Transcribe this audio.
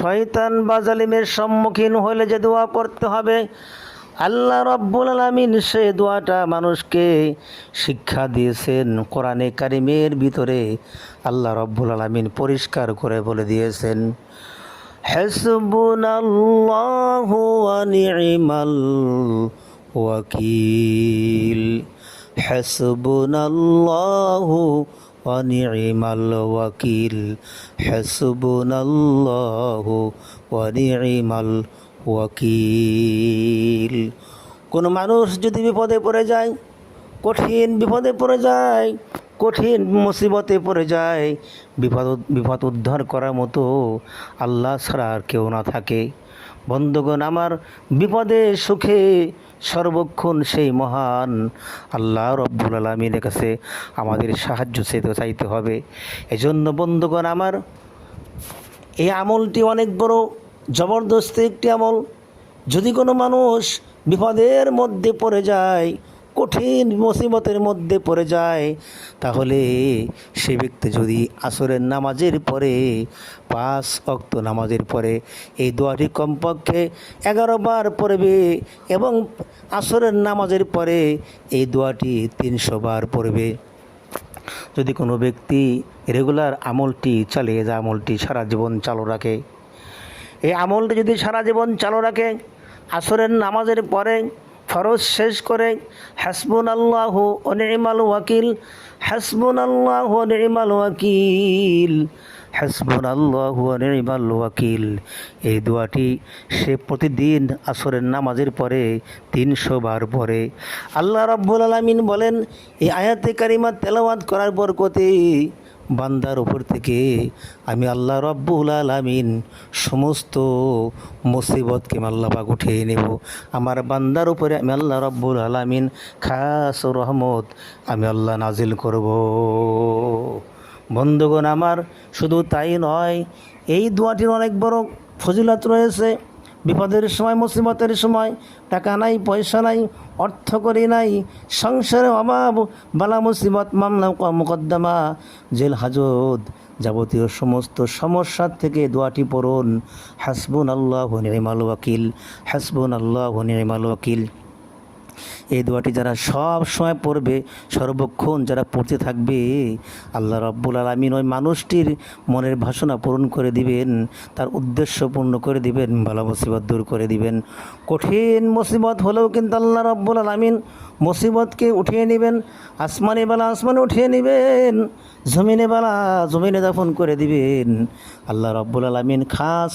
শয়তান বা জালিমের সম্মুখীন হলে যে দোয়া করতে হবে, আল্লাহ রব্বুল আলামিন সে দোয়াটা মানুষকে শিক্ষা দিয়েছেন। কোরআনে কারিমের ভিতরে আল্লাহ রব্বুল আলামিন পরিষ্কার করে বলে দিয়েছেন, হাসবুনাল্লাহু ওয়া নি'মাল ওয়াকিল, হাসবুনাল্লাহু ওয়া নি'মাল ওয়াকিল, হাসবুনাল্লাহু ওয়া নি'মাল ওয়াকিল। কোনো মানুষ যদি বিপদে পড়ে যায়, কঠিন বিপদে পড়ে যায়, কঠিন মুসিবতে পড়ে যায়, বিপদ উদ্ধার করার মতো আল্লাহ ছাড়া আর কেউ না থাকে। বন্ধুগণ আমার, বিপদে সুখে সর্বক্ষণ সেই মহান আল্লাহ রব্বুল আলামিনের কাছে আমাদের সাহায্য চাইতে হবে। এজন্য বন্ধুগণ আমার, এই আমলটি অনেক বড় জবরদস্ত একটি আমল। যদি কোনো মানুষ বিপদের মধ্যে পড়ে যায়, কঠিন মুসিবতের মধ্যে পড়ে যায়, তাহলে সে ব্যক্তি যদি আসরের নামাজের পরে 5 ওয়াক্ত নামাজের পরে এই দোয়াটি কমপক্ষে 11 বার পড়বে এবং আসরের নামাজের পরে এই দোয়াটি 300 বার পড়বে। যদি কোনো ব্যক্তি রেগুলার আমলটি চালিয়ে যায়, আমলটি সারা জীবন চালু রাখে, এই আমলটি যদি সারা জীবন চালু রাখে, আসরের নামাজের পরে ফরজ শেষ করে হাসবুনাল্লাহু ওয়া নি'মাল ওয়াকিল, হাসবুনাল্লাহু ওয়া নি'মাল ওয়াকিল, হাসবুনাল্লাহু ওয়া নি'মাল ওয়াকিল, এই দোয়াটি সে প্রতিদিন আসরের নামাজের পরে 300 বার পড়ে। আল্লাহ রাব্বুল আলামিন বলেন, এই আয়াতে কারিমা তেলাওয়াত করার বরকতে বান্দার উপর থেকে আমি আল্লাহ রাব্বুল আলামিন সমস্ত মুসিবতকে আল্লাহ পাক উঠিয়ে নেব। আমার বান্দার উপরে আমি আল্লাহ রাব্বুল আলামিন খাস রহমত আমি আল্লাহ নাজিল করব। বন্ধুগণ আমার, শুধু তাই নয়, এই দোয়াটির অনেক বড় ফজিলত রয়েছে। বিপদের সময়, মুসিবতের সময় টাকা নাই, পয়সা নাই, অর্থ করি নাই, সংসারে অভাব, বালা মুসিবত, মামলা মোকদ্দমা, জেল হাজত, যাবতীয় সমস্ত সমস্যার থেকে দোয়াটি পড়ুন, হাসবুনাল্লাহু ওয়া নি'মাল ওয়াকিল, হাসবুনাল্লাহু ওয়া নি'মাল ওয়াকিল। এই দোয়াটি যারা সব সময় পড়বে, সর্বক্ষণ যারা পড়তে থাকবে, আল্লাহ রাব্বুল আলামিন ওই মানুষটির মনের বাসনা পূরণ করে দিবেন, তার উদ্দেশ্য পূর্ণ করে দিবেন, বালা মুসিবত দূর করে দিবেন। কঠিন মুসিবত হলেও কিন্তু আল্লাহ রাব্বুল আলামিন মুসিবতকে উঠিয়ে নেবেন। আসমানে বালা আসমানে উঠিয়ে নেবেন, জমিনে বালা জমিনে দাফন করে দিবেন। আল্লাহ রাব্বুল আলামিন খাস